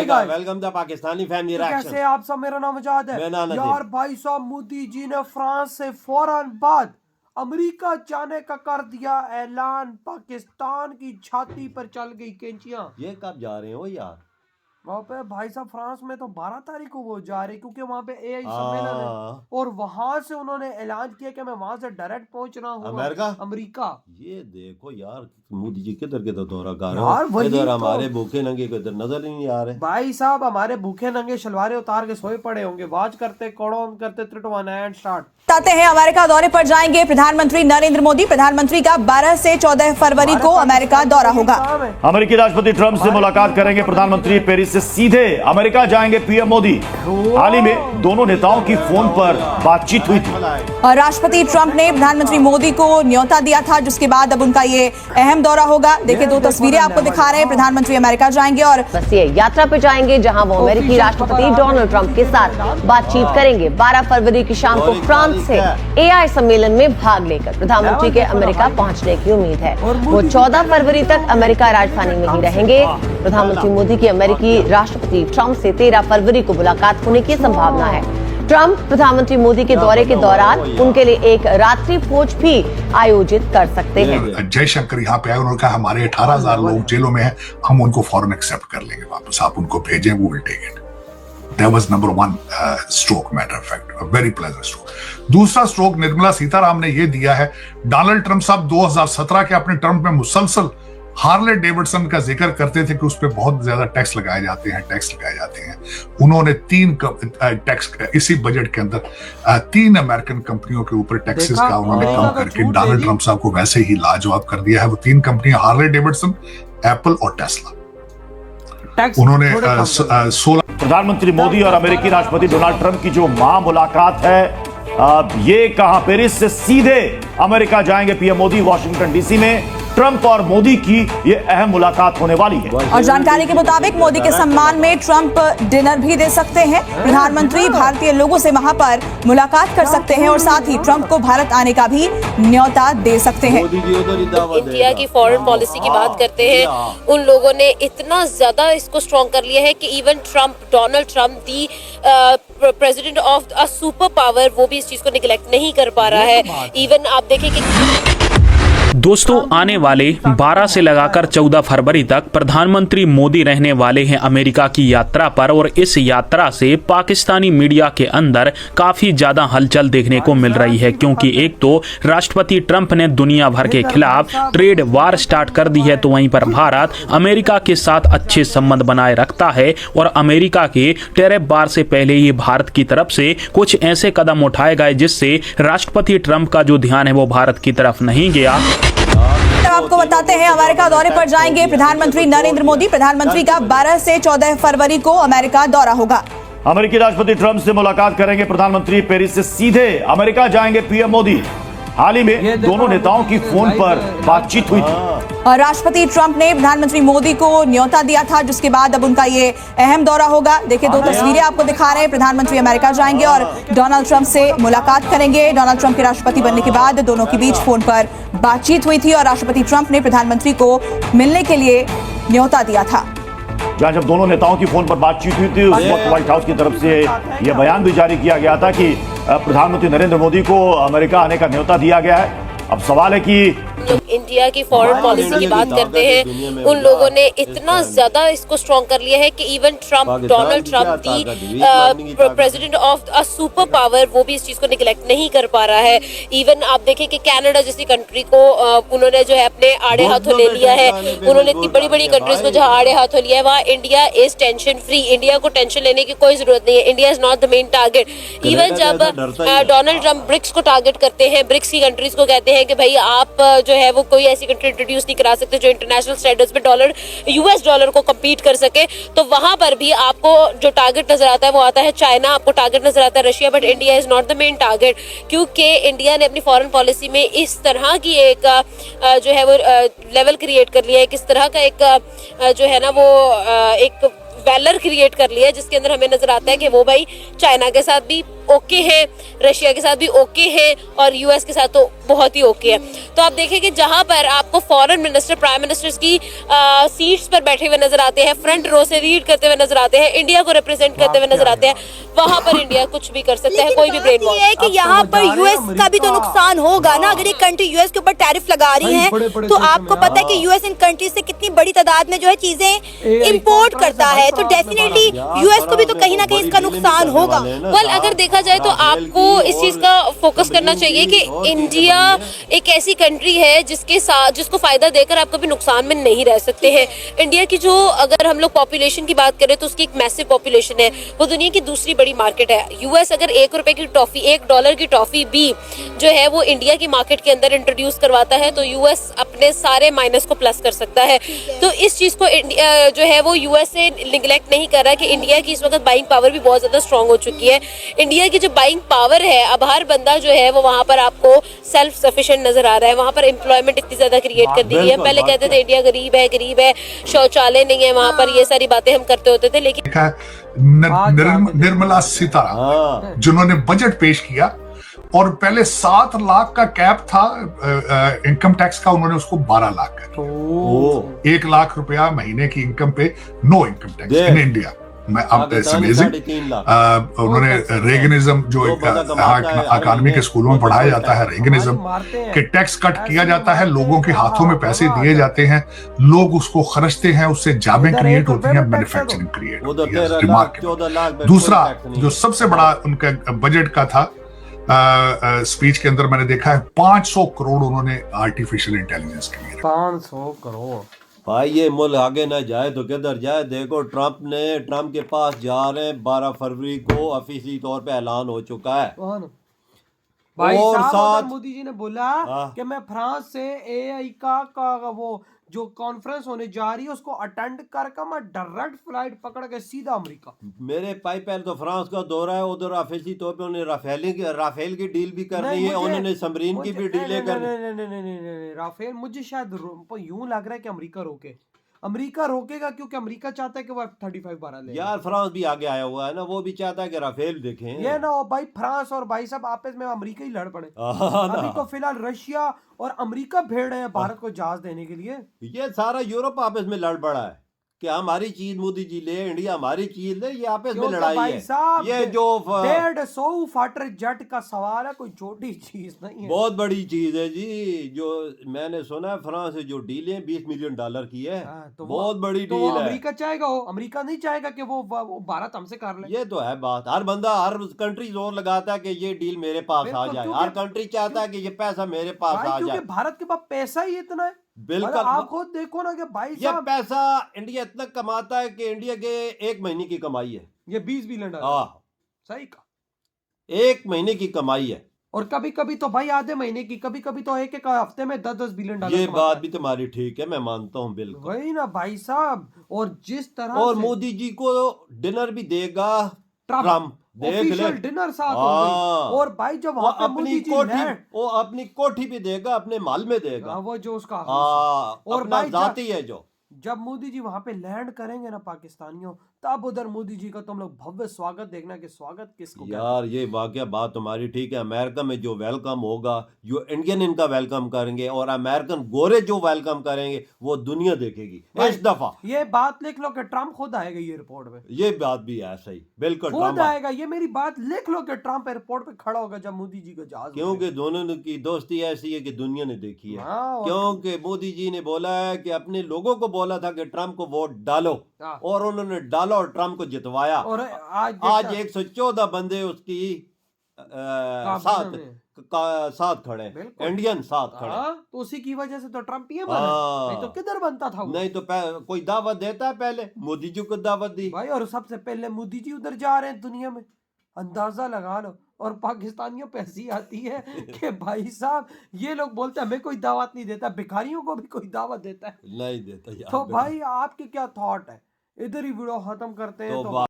Welcome the Pakistani family reaction. कैसे आप सब? मेरा नाम आजाद है यार। भाई साहब, मोदी जी ने फ्रांस से फौरन बाद अमेरिका जाने का कर दिया ऐलान। पाकिस्तान की छाती पर चल गई कैंचियां। ये कब जा रहे हो यार? वहाँ पे भाई साहब फ्रांस में तो 12 तारीख को वो जा रहे, क्योंकि वहाँ पे एआई सम्मेलन है और वहां से उन्होंने ऐलान किया कि मैं वहां से डायरेक्ट पहुंच रहा हूँ अमेरिका। ये देखो यार, मोदी जी किधर किधर दौरा कर रहे हैं। इधर हमारे भूखे नंगे को इधर नजर ही नहीं आ रहे। भाई साहब हमारे भूखे नंगे शलवारे उतार के सोए पड़े होंगे। वाच करते कौन करते 3 एंड स्टार्ट। बताते हैं अमेरिका दौरे पर जाएंगे प्रधानमंत्री नरेंद्र मोदी। प्रधानमंत्री का 12 से 14 फरवरी को अमेरिका दौरा होगा। अमेरिकी राष्ट्रपति ट्रंप से मुलाकात करेंगे प्रधानमंत्री। पेरिस से सीधे अमेरिका जाएंगे पीएम मोदी। हाल ही में दोनों नेताओं की फोन पर बातचीत हुई थी और राष्ट्रपति ट्रंप ने प्रधानमंत्री मोदी को न्योता दिया था, जिसके बाद अब उनका ये अहम दौरा होगा। देखिए 2 तस्वीरें आपको दिखा रहे हैं। प्रधानमंत्री अमेरिका जाएंगे और बस ये यात्रा पे जाएंगे जहां वो अमेरिकी राष्ट्रपति डोनाल्ड ट्रंप के साथ बातचीत करेंगे। 12 फरवरी की शाम को फ्रांस से एआई सम्मेलन में भाग लेकर प्रधानमंत्री के अमेरिका पहुंचने की उम्मीद है। वो 14 फरवरी तक अमेरिका राजधानी में ही रहेंगे। प्रधानमंत्री मोदी की अमेरिकी राष्ट्रपति ट्रंप से 13 फरवरी को मुलाकात होने की संभावना है। ट्रंप प्रधानमंत्री मोदी के दौरे के दौरान उनके लिए एक रात्रि भोज भी आयोजित कर सकते हैं। जयशंकर यहाँ पे आए, उन्होंने कहा हमारे 18,000 लोग जेलों में हैं, हम उनको फौरन एक्सेप्ट कर लेंगे वापस, आप उनको भेजें, वो will take it. That was number 1 stroke, matter of fact, a very pleasant stroke. दूसरा स्ट्रोक निर्मला सीतारामन ने ये दिया है। डोनाल्ड ट्रंप साहब 2017 के अपने टर्म में मुसलसल हार्ले डेविडसन का जिक्र करते थे कि उस पर बहुत ज्यादा टैक्स लगाए जाते हैं। उन्होंने 3 टैक्स इसी बजट के अंदर 3 अमेरिकन कंपनियों के ऊपर टैक्सेस का उन्होंने कम करके डोनाल्ड ट्रंप साहब को वैसे ही लाजवाब कर दिया है। वो 3 कंपनियां हार्ले डेविडसन, एप्पल और टेस्ला। उन्होंने 16 प्रधानमंत्री मोदी और अमेरिकी राष्ट्रपति डोनाल्ड ट्रंप की जो मुलाकात है, ये कहां? पेरिस से सीधे अमेरिका जाएंगे पीएम मोदी। वॉशिंगटन डीसी में ट्रंप और मोदी की ये अहम मुलाकात होने वाली है और जानकारी के मुताबिक मोदी के सम्मान में ट्रंप डिनर भी दे सकते हैं। प्रधानमंत्री भारतीय लोगों से वहां पर मुलाकात कर सकते हैं और साथ ही ट्रंप को भारत आने का भी न्योता दे सकते हैं। इंडिया की फॉरेन पॉलिसी की बात करते हैं, उन लोगों ने इतना ज्यादा इसको स्ट्रॉन्ग कर लिया है कि even Donald Trump the president of a super power, वो भी इस चीज को निगलेक्ट नहीं कर पा रहा है। इवन आप देखें कि दोस्तों, आने वाले 12 से लगाकर 14 फरवरी तक प्रधानमंत्री मोदी रहने वाले हैं अमेरिका की यात्रा पर और इस यात्रा से पाकिस्तानी मीडिया के अंदर काफी ज्यादा हलचल देखने को मिल रही है, क्योंकि एक तो राष्ट्रपति ट्रंप ने दुनिया भर के खिलाफ ट्रेड वार स्टार्ट कर दी है, तो वहीं पर भारत अमेरिका के साथ अच्छे संबंध बनाए रखता है और अमेरिका के टैरिफ वार से पहले ही भारत की तरफ से कुछ ऐसे कदम उठाए गए जिससे राष्ट्रपति ट्रंप का जो ध्यान है वो भारत की तरफ नहीं गया। आपको बताते हैं अमेरिका दौरे पर जाएंगे प्रधानमंत्री नरेंद्र मोदी। प्रधानमंत्री का 12 से 14 फरवरी को अमेरिका दौरा होगा। अमेरिकी राष्ट्रपति ट्रंप से मुलाकात करेंगे प्रधानमंत्री। पेरिस से सीधे अमेरिका जाएंगे पीएम मोदी। हाल ही में दोनों नेताओं की फोन पर बातचीत हुई थी और राष्ट्रपति ट्रंप ने प्रधानमंत्री मोदी को न्योता दिया था, जिसके बाद अब उनका ये अहम दौरा होगा। देखिए 2 तस्वीरें आपको दिखा रहे हैं। प्रधानमंत्री अमेरिका जाएंगे और डोनाल्ड ट्रंप से मुलाकात करेंगे। डोनाल्ड ट्रंप के राष्ट्रपति बनने के बाद दोनों के बीच फोन पर बातचीत हुई थी और राष्ट्रपति ट्रंप ने प्रधानमंत्री को मिलने के लिए न्योता दिया था। जहां जब दोनों नेताओं की फोन पर बातचीत हुई थी, उस वक्त व्हाइट हाउस की तरफ से यह बयान भी जारी किया गया था कि प्रधानमंत्री नरेंद्र मोदी को अमेरिका आने का न्योता दिया गया है। अब सवाल है कि इंडिया की फॉरेन पॉलिसी की बात करते हैं, उन लोगों ने इतना ज्यादा इसको स्ट्रॉन्ग कर लिया है कि even Donald Trump the president of a super power, वो भी इस चीज को निगलेक्ट नहीं कर पा रहा है। इवन आप देखें कि कनाडा जैसी कंट्री को उन्होंने जो है अपने आड़े हाथों ले लिया है। उन्होंने इतनी बड़ी बड़ी कंट्रीज को जहां आड़े हाथों लिया है, वहाँ India is tension free. India को टेंशन लेने की कोई जरूरत नहीं है। India is not the main target. Even जब डोनाल्ड ट्रंप ब्रिक्स को टारगेट करते हैं, ब्रिक्स की कंट्रीज को कहते हैं कि भाई आप जो है वो कोई ऐसी कंट्री इंट्रोड्यूस नहीं करा सकते जो इंटरनेशनल स्टैंडर्ड्स पे यूएस डॉलर को कम्पीट कर सके, तो वहां पर भी आपको जो टारगेट नजर आता है वो आता है चाइना, आपको टारगेट नजर आता है Russia, but India is not the main target. क्योंकि इंडिया ने अपनी फॉरेन पॉलिसी में इस तरह की एक जो है वो लेवल क्रिएट कर लिया है, किस तरह का एक जो है ना वो एक वेलर क्रिएट कर लिया है, जिसके अंदर हमें नजर आता है कि वो भाई चाइना के साथ भी ओके है, रशिया के साथ भी ओके है और यूएस के साथ तो बहुत ही ओके है। तो आप देखें कि जहां पर आपको फॉरेन मिनिस्टर, प्राइम मिनिस्टर्स की सीट्स पर बैठे हुए नजर आते हैं, फ्रंट रो से रीड करते हुए नजर आते हैं, इंडिया को रिप्रेजेंट करते हुए नजर आते हैं, वहां पर इंडिया कुछ भी कर सकता है, कोई भी ब्रेन वॉश। है कि यहाँ पर यूएस का भी तो नुकसान होगा ना। अगर एक कंट्री यूएस के ऊपर टैरिफ लगा रही है तो आपको पता है कि यूएस इन कंट्री से कितनी बड़ी तादाद में जो है चीजें इंपोर्ट करता है, तो डेफिनेटली यूएस को भी तो कहीं ना कहीं इसका नुकसान होगा। वेल, अगर देखा जाए तो आपको इस चीज का फोकस करना चाहिए कि इंडिया एक ऐसी कंट्री है जिसके साथ, जिसको फायदा देकर आप कभी नुकसान में नहीं रह सकते हैं। इंडिया की जो, अगर हम लोग पॉपुलेशन की बात करें तो उसकी एक मैसिव पॉपुलेशन है, वो दुनिया की दूसरी बड़ी मार्केट है। यूएस अगर ₹1 की टॉफी, $1 की टॉफी भी जो है वो इंडिया की मार्केट के अंदर इंट्रोड्यूस करवाता है तो यूएस अपने सारे माइनस को प्लस कर सकता है। तो इस चीज को इंडिया जो है वो यूएस से निगलेक्ट नहीं कर रहा कि इंडिया की इस वक्त बाइंग पावर भी बहुत ज्यादा स्ट्रांग हो चुकी है। इंडिया की जो बाइंग पावर है, अब हर बंदा जो है वो वहां पर आपको सेल्फ सफिशिएंट नजर आ रहा है। वहां पर एम्प्लॉयमेंट इतनी ज्यादा क्रिएट कर दी है। पहले कहते थे इंडिया गरीब है, शौचालय नहीं है वहां पर, ये सारी बातें हम करते होते थे, लेकिन निर्मला सीतारामन जिन्होंने बजट पेश किया और पहले 7 लाख का कैप था इनकम टैक्स का, उन्होंने उसको 12 लाख कर दिया। 1 लाख रुपया महीने की इनकम पे no income tax in India. मैं अब उन्होंने रेगनिज्म जो अकादमी के स्कूलों में पढ़ाया जाता है, रेगनिज्म के टैक्स कट किया जाता है, लोगों के हाथों में पैसे दिए जाते हैं, लोग उसको खर्चते हैं, उससे जॉबें क्रिएट होती हैं, मैन्युफैक्चरिंग क्रिएट होती है। रिमार्केबल। दूसरा जो सबसे बड़ा उनका बजट का था स्पीच के अंदर मैंने देखा है 500 करोड़ उन्होंने आर्टिफिशियल इंटेलिजेंस के लिए। 500 करोड़ भाई, ये मुल्क आगे ना जाए तो किधर जाए। देखो ट्रम्प के पास जा रहे हैं, 12 फरवरी को ऑफिशियली तौर पे ऐलान हो चुका है। भाई साहब, मोदी जी ने बोला कि मैं फ्रांस से एआई का वो जो कॉन्फ्रेंस होने जा रही है उसको अटेंड करके मैं डायरेक्ट फ्लाइट पकड़ के सीधा अमेरिका। मेरे पहले तो फ्रांस का दौरा है, उधर ऑफिशियली तौर पे उन्हें राफेल की डील भी करनी है, उन्होंने सबमरीन की भी डीलें करनी। नहीं, राफेल मुझे शायद यूं लग रहा है कि अमेरिका रोकेगा क्योंकि अमेरिका चाहता है कि वो F-35 12 ले। यार फ्रांस भी आगे आया हुआ है ना, वो भी चाहता है कि राफेल देखें। ये ना हो भाई, फ्रांस और भाई साहब आपस में अमेरिका ही लड़ पड़े। अभी तो फिलहाल रशिया और अमेरिका भेड़ रहे हैं भारत को जहाज देने के लिए। ये सारा यूरोप आपस में लड़ पड़ा है कि हमारी चीज मोदी जी ले, इंडिया हमारी चीज ले, ये आपस में लड़ाई है। ये जो 150 फाइटर जेट का सवाल है, कोई छोटी चीज नहीं है, बहुत बड़ी चीज है जी। जो मैंने सुना है फ्रांस से जो डील है $20 मिलियन की है, तो बहुत बड़ी डील है। अमेरिका चाहेगा, अमेरिका नहीं चाहेगा कि वो भारत हमसे कर ले। ये तो है बात। हर बंदा, हर कंट्री जोर लगाता है कि ये डील मेरे पास आ जाए, हर कंट्री चाहता है कि ये पैसा मेरे पास आ जाए, क्योंकि भारत के पास पैसा ही इतना है। बिल्कुल, आप खुद देखो ना कि भाई ये पैसा इंडिया इतना कमाता है कि इंडिया के 1 महीने की कमाई है ये $20 बिलियन। सही का 1 महीने की कमाई है, और कभी कभी तो भाई आधे महीने की, कभी कभी तो एक हफ्ते में $10 बिलियन। ये बात भी तुम्हारी ठीक है, मैं मानता हूँ बिल्कुल। वही ना भाई साहब, और जिस तरह और मोदी जी को डिनर भी देगा ट्रम्प, देख ले, डिनर साथ और भाई जब वो अपनी कोठी भी देगा, अपने माल में देगा, वो जो उसका और भाई जाती है जो। जब मोदी जी वहां पे लैंड करेंगे ना पाकिस्तानियों, तब उधर मोदी जी का तुम लोग भव्य स्वागत देखना कि स्वागत किसको। यार ये वाकया बात तुम्हारी ठीक है। अमेरिका में जो वेलकम होगा, जो इंडियन इनका वेलकम करेंगे और अमेरिकन गोरे जो वेलकम करेंगे, वो दुनिया देखेगी इस दफा। ये बात लिख लो कि ट्रम्प खुद आएगा ये एयरपोर्ट पे। ये बात भी है सही, बिल्कुल खुद आएगा। ये मेरी बात लिख लो कि ट्रम्प एयरपोर्ट पे खड़ा होगा जब मोदी जी का जहाज। क्योंकि दोनों की दोस्ती ऐसी है कि दुनिया ने देखी है। क्योंकि मोदी जी ने बोला है कि अपने लोगों को बोला था कि ट्रम्प को वोट डालो, और उन्होंने डाला और ट्रम्प को जितवाया। और आज 114 बंदे उसकी साथ खड़े, इंडियन साथ खड़े। तो उसी की वजह से तो ट्रम्प ये बना, नहीं तो किधर बनता था वो। नहीं तो कोई दावत देता है, पहले मोदी जी को दावत दी भाई, और सबसे पहले मोदी जी उधर जा रहे हैं दुनिया में, अंदाजा लगा लो। और पाकिस्तानियों पे हंसी आती है कि भाई साहब ये लोग बोलते हैं हमें कोई दावत नहीं देता, भिखारियों को भी कोई दावत देता है, नहीं देता यार। तो भाई आपके क्या थॉट है? इधर ही वीडियो खत्म करते हैं। तो